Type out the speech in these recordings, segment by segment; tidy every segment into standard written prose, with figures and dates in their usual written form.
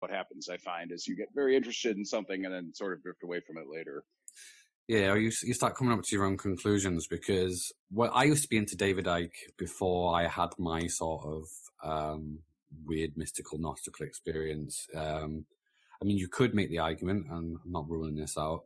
what happens, I find, is you get very interested in something and then sort of drift away from it later. Yeah, you start coming up to your own conclusions because I used to be into David Icke before I had my sort of weird mystical Gnostical experience. I mean, you could make the argument, and I'm not ruling this out,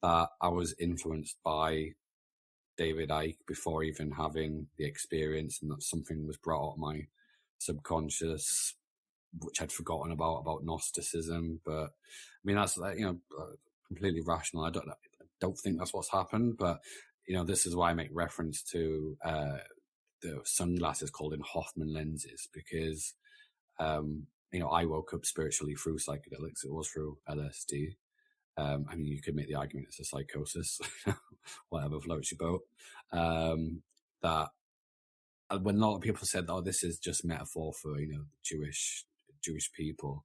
that I was influenced by David Icke before even having the experience, and that something was brought out of my subconscious, which I'd forgotten about Gnosticism. But I mean, that's completely rational. I don't think that's what's happened, but this is why I make reference to the sunglasses called in Hoffman lenses, because I woke up spiritually through psychedelics. It was through LSD. I mean, you could make the argument it's a psychosis, whatever floats your boat. That when a lot of people said, "Oh, this is just metaphor for Jewish people,"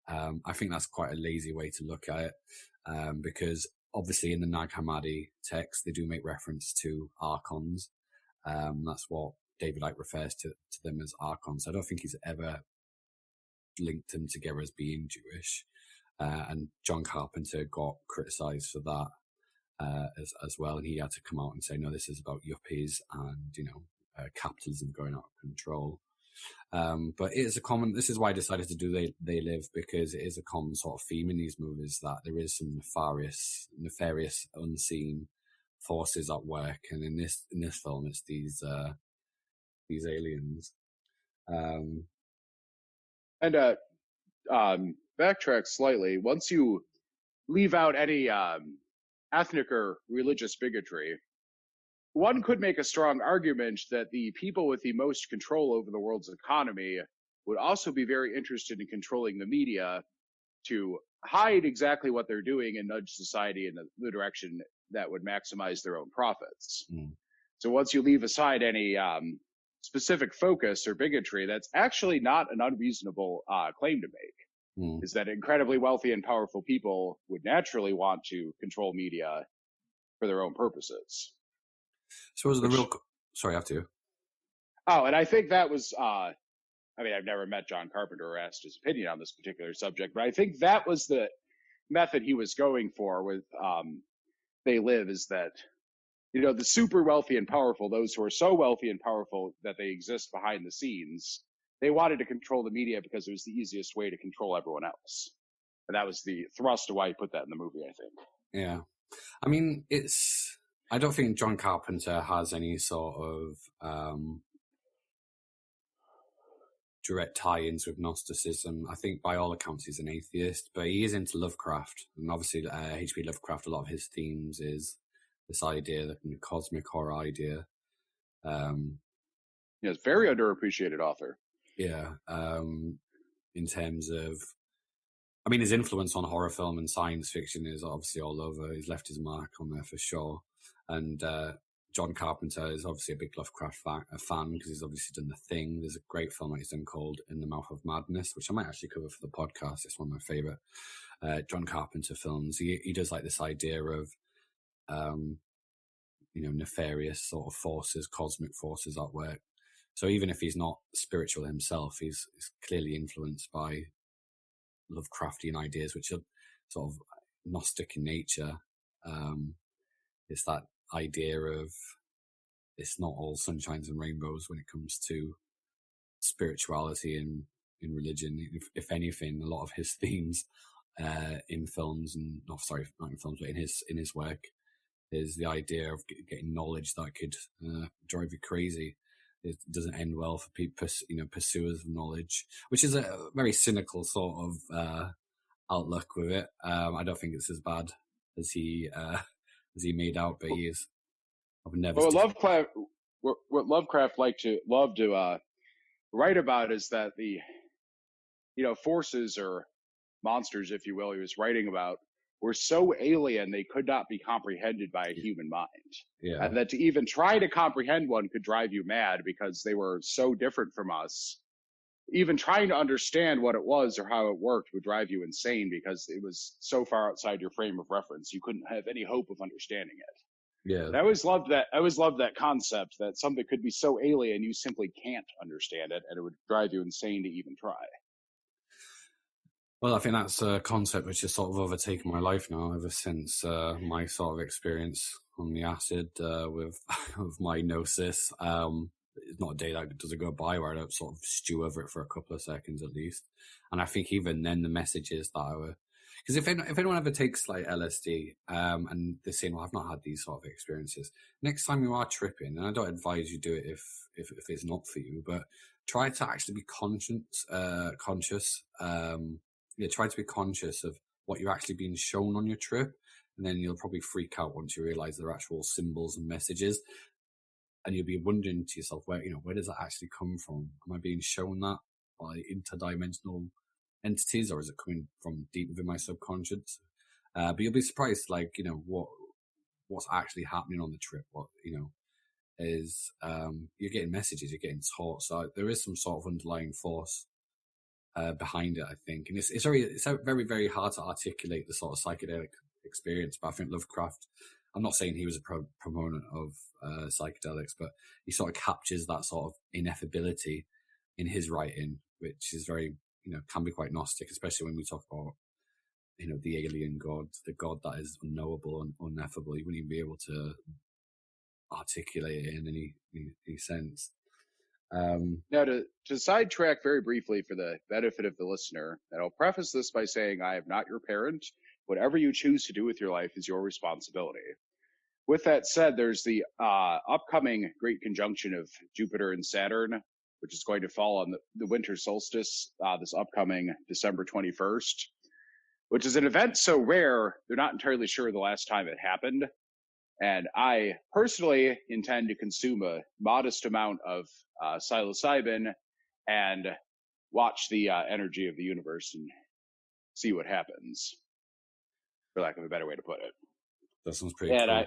I think that's quite a lazy way to look at it, because obviously in the Nag Hammadi text they do make reference to Archons. That's what David Icke refers to them as Archons. I don't think he's ever linked them together as being Jewish. And John Carpenter got criticized for that as well, and he had to come out and say, no, this is about yuppies and capitalism going out of control. But it is this is why I decided to do They Live, because it is a common sort of theme in these movies that there is some nefarious unseen forces at work, and in this film it's these aliens. Backtrack slightly. Once you leave out any ethnic or religious bigotry, one could make a strong argument that the people with the most control over the world's economy would also be very interested in controlling the media to hide exactly what they're doing and nudge society in the direction that would maximize their own profits. So once you leave aside any specific focus or bigotry, that's actually not an unreasonable claim to make. Is that incredibly wealthy and powerful people would naturally want to control media for their own purposes. So sorry, after you. Oh, and I think that was, I mean, I've never met John Carpenter or asked his opinion on this particular subject, but I think that was the method he was going for with They Live, is that, the super wealthy and powerful, those who are so wealthy and powerful that they exist behind the scenes, they wanted to control the media because it was the easiest way to control everyone else. And that was the thrust of why he put that in the movie, I think. Yeah. I mean, I don't think John Carpenter has any sort of direct tie-ins with Gnosticism. I think by all accounts he's an atheist, but he is into Lovecraft. And obviously H.P. Lovecraft, a lot of his themes is this idea, the cosmic horror idea. He's a very underappreciated author. Yeah. In terms of, I mean, his influence on horror film and science fiction is obviously all over. He's left his mark on there for sure. And John Carpenter is obviously a big Lovecraft fan because he's obviously done The Thing. There's a great film that he's done called In the Mouth of Madness, which I might actually cover for the podcast. It's one of my favorite John Carpenter films. He does like this idea of, nefarious sort of forces, cosmic forces at work. So even if he's not spiritual himself, he's clearly influenced by Lovecraftian ideas, which are sort of Gnostic in nature. It's that idea of it's not all sunshines and rainbows when it comes to spirituality and in religion. If anything, a lot of his themes in films not in films, but in his work is the idea of getting knowledge that could drive you crazy. It doesn't end well for people, pursuers of knowledge, which is a very cynical sort of outlook with it. I don't think it's as bad as he made out, but he is. I've never. Well, what Lovecraft loved to write about is that the forces or monsters, if you will, he was writing about were so alien they could not be comprehended by a human mind. Yeah. And that to even try to comprehend one could drive you mad because they were so different from us. Even trying to understand what it was or how it worked would drive you insane because it was so far outside your frame of reference. You couldn't have any hope of understanding it. Yeah. And I always loved that concept that something could be so alien you simply can't understand it, and it would drive you insane to even try. Well, I think that's a concept which has sort of overtaken my life now ever since my sort of experience on the acid with with my gnosis. It's not a day that doesn't go by where I don't sort of stew over it for a couple of seconds at least. And I think even then the messages that I were, because if anyone ever takes like LSD and they're saying, well, I've not had these sort of experiences, next time you are tripping, and I don't advise you do it if it's not for you, but try to actually be conscious. Yeah, try to be conscious of what you're actually being shown on your trip, and then you'll probably freak out once you realize they're actual symbols and messages, and you'll be wondering to yourself, where does that actually come from? Am I being shown that by interdimensional entities, or is it coming from deep within my subconscious? But you'll be surprised, like, what's actually happening on the trip. What, is you're getting messages, you're getting taught. So there is some sort of underlying force behind it, I think. And it's very, very hard to articulate the sort of psychedelic experience. But I think Lovecraft, I'm not saying he was a proponent of psychedelics, but he sort of captures that sort of ineffability in his writing, which is very, can be quite Gnostic, especially when we talk about, the alien god, the god that is unknowable and ineffable. You wouldn't even be able to articulate it in any sense. Now, to sidetrack very briefly for the benefit of the listener, and I'll preface this by saying I am not your parent. Whatever you choose to do with your life is your responsibility. With that said, there's the upcoming great conjunction of Jupiter and Saturn, which is going to fall on the winter solstice this upcoming December 21st, which is an event so rare, they're not entirely sure the last time it happened. And I personally intend to consume a modest amount of psilocybin and watch the energy of the universe and see what happens, for lack of a better way to put it. That sounds pretty cool.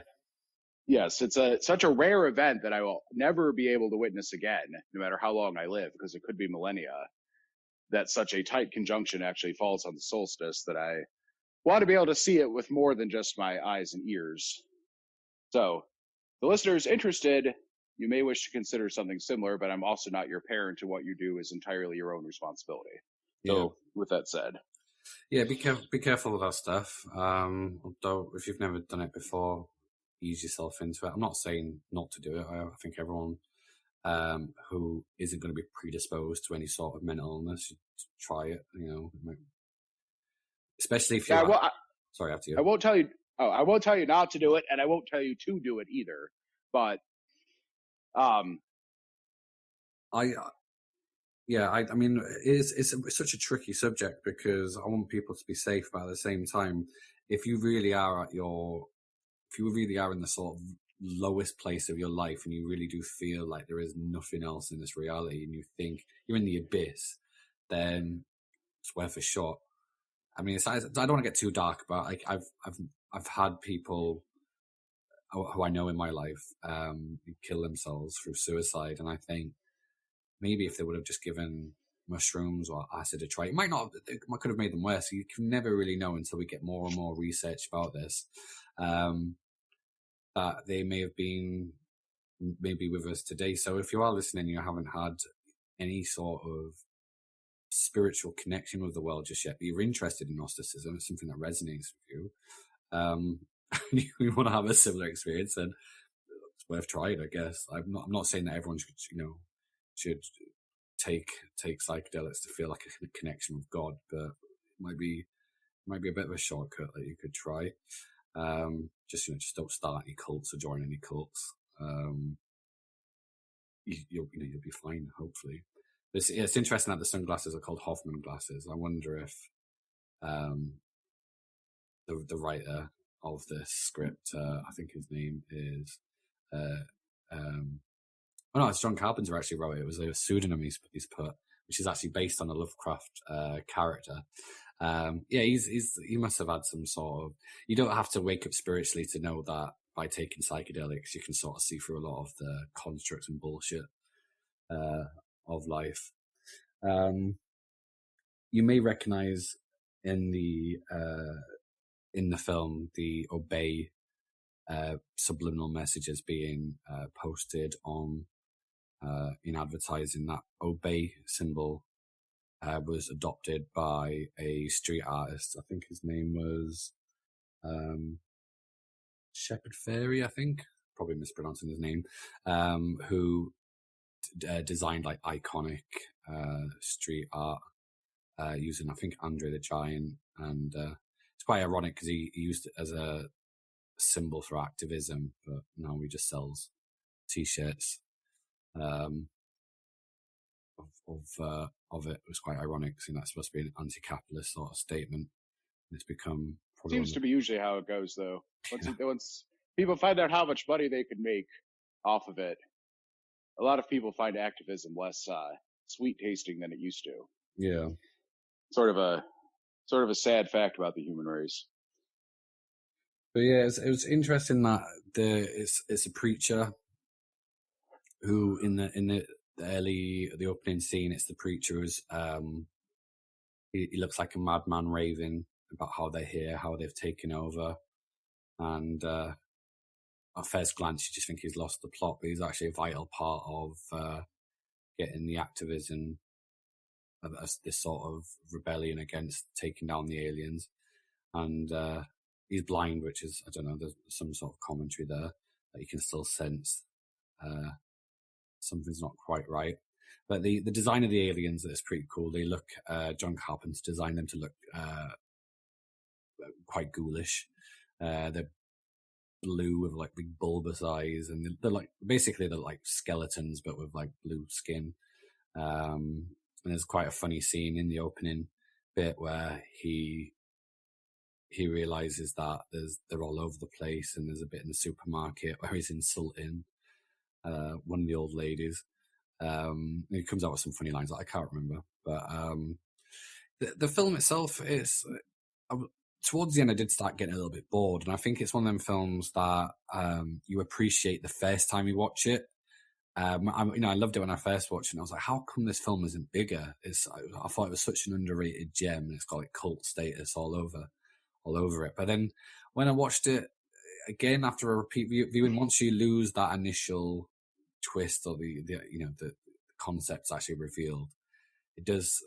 Yes, it's such a rare event that I will never be able to witness again, no matter how long I live, because it could be millennia, that such a tight conjunction actually falls on the solstice, that I want to be able to see it with more than just my eyes and ears. So, the listeners interested, you may wish to consider something similar, but I'm also not your parent, and what you do is entirely your own responsibility. So, with that said. Yeah, be careful with that stuff. Although, if you've never done it before, ease yourself into it. I'm not saying not to do it. I think everyone who isn't going to be predisposed to any sort of mental illness should try it. Especially if you're. Sorry, after you. I won't tell you. Oh, I won't tell you not to do it, and I won't tell you to do it either. But, I mean, it's such a tricky subject because I want people to be safe, but at the same time, if you really are in the sort of lowest place of your life and you really do feel like there is nothing else in this reality and you think you're in the abyss, then it's worth a shot. I mean, I don't want to get too dark, but I've had people who I know in my life kill themselves through suicide, and I think maybe if they would have just given mushrooms or acid a try, it could have made them worse. You can never really know until we get more and more research about this. That they may have been maybe with us today. So if you are listening, you haven't had any sort of spiritual connection with the world just yet, but you're interested in Gnosticism, it's something that resonates with you, and you want to have a similar experience, then it's worth trying, I guess. I'm not saying that everyone should take psychedelics to feel like a connection with God, but it might be a bit of a shortcut that you could try. Just don't start any cults or join any cults. You'll be fine, hopefully. It's interesting that the sunglasses are called Hoffman glasses. I wonder if the writer of this script, I think his name is it's John Carpenter actually wrote it. It was a pseudonym he's put, which is actually based on a Lovecraft character. He must have had some sort of. You don't have to wake up spiritually to know that by taking psychedelics, you can sort of see through a lot of the constructs and bullshit of life. You may recognize in the film the obey subliminal messages being posted on in advertising. That obey symbol was adopted by a street artist. I think his name was Shepherd Fairy, I think. Probably mispronouncing his name. Who designed like iconic street art using, I think, Andre the Giant. And it's quite ironic because he used it as a symbol for activism, but now he just sells T-shirts of it. It was quite ironic, seeing that's supposed to be an anti-capitalist sort of statement. It's become seems to be usually how it goes, though. Once people find out how much money they could make off of it, a lot of people find activism less sweet tasting than it used to. Yeah, sort of a sad fact about the human race. But yeah, it was interesting that it's a preacher who in the opening scene, it's the preacher who's he looks like a madman raving about how they're here, how they've taken over, and at first glance you just think he's lost the plot, but he's actually a vital part of getting the activism of this sort of rebellion against taking down the aliens. And he's blind, which is, I don't know, there's some sort of commentary there that you can still sense something's not quite right. But the design of the aliens is pretty cool. They look, John Carpenter designed them to look quite ghoulish. They're blue with like big bulbous eyes, and they're like skeletons but with like blue skin. And there's quite a funny scene in the opening bit where he realizes that they're all over the place, and there's a bit in the supermarket where he's insulting one of the old ladies. He comes out with some funny lines that I can't remember, but the film itself is towards the end I did start getting a little bit bored, and I think it's one of them films that you appreciate the first time you watch it. I loved it when I first watched it, and I was like, how come this film isn't bigger? I thought it was such an underrated gem, and it's got like cult status all over it. But then when I watched it again after a repeat viewing, once you lose that initial twist or the concept's actually revealed, it does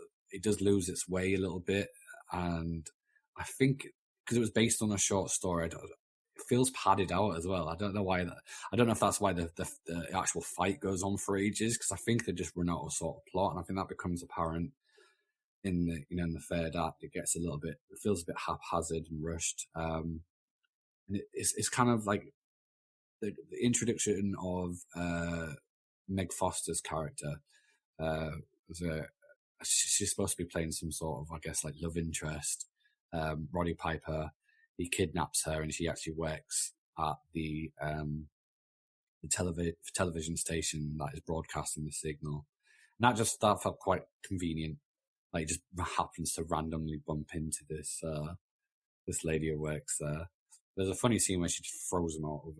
lose its way a little bit. And I think because it was based on a short story, it feels padded out as well. I don't know why I don't know if that's why the actual fight goes on for ages, because I think they just run out of sort of plot, and I think that becomes apparent in the third act. It feels a bit haphazard and rushed. And it's kind of like the introduction of Meg Foster's character. She's supposed to be playing some sort of, I guess, like love interest. Roddy Piper, he kidnaps her, and she actually works at the television station that is broadcasting the signal. And that felt quite convenient. Like, it just happens to randomly bump into this lady who works there. There's a funny scene where she just throws him out of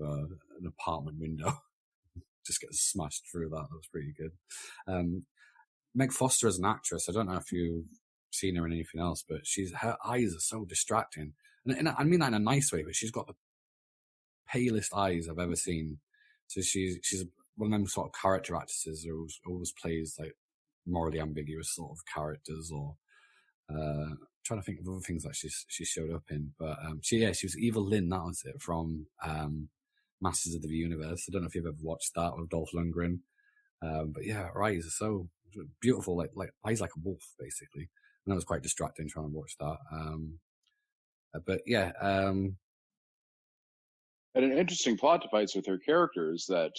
an apartment window. Just gets smashed through that. That was pretty good. Meg Foster as an actress, I don't know if you've seen her in anything else, but her eyes are so distracting. And I mean that in a nice way, but she's got the palest eyes I've ever seen. So she's one of them sort of character actresses who always plays like morally ambiguous sort of characters, or trying to think of other things that she showed up in. But she was Eva Lynn, that was it, from Masters of the Universe. I don't know if you've ever watched that with Dolph Lundgren. But yeah, her eyes are so beautiful, like eyes like a wolf, basically. And that was quite distracting trying to watch that. But yeah. And an interesting plot device with her character is that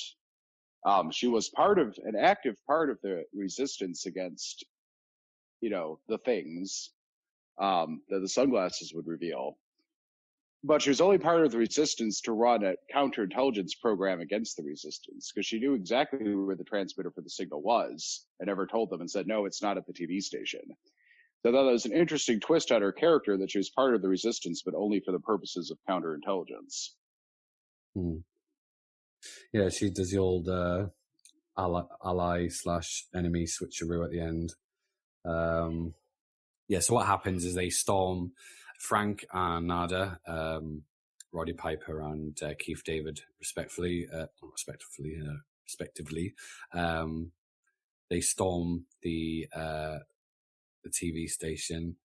she was an active part of the resistance against, the things that the sunglasses would reveal. But she was only part of the resistance to run a counterintelligence program against the resistance, because she knew exactly where the transmitter for the signal was and never told them, and said, no, it's not at the TV station. So that was an interesting twist on her character, that she was part of the resistance, but only for the purposes of counterintelligence. Yeah, she does the old ally/enemy switcheroo at the end. So what happens is they storm Frank and Nada, Roddy Piper and Keith David, respectively. They storm the the TV station.